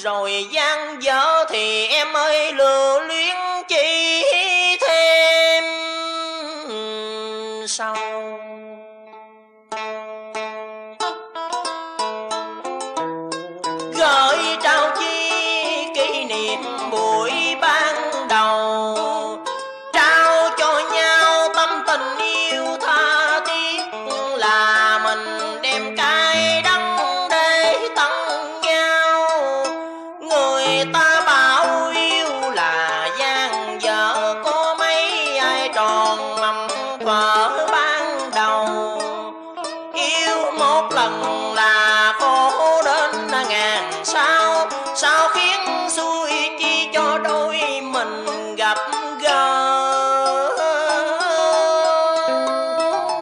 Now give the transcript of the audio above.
rồi gian dở thì em ơi lưu luyến chi thêm sau. Gửi trao chi kỷ niệm buổi ban đầu, trao cho nhau tâm tình yêu tha thiết, là mình đem cay đắng để tận nhau. Người ta bảo yêu là gian dở, có mấy ai tròn mầm vợ ba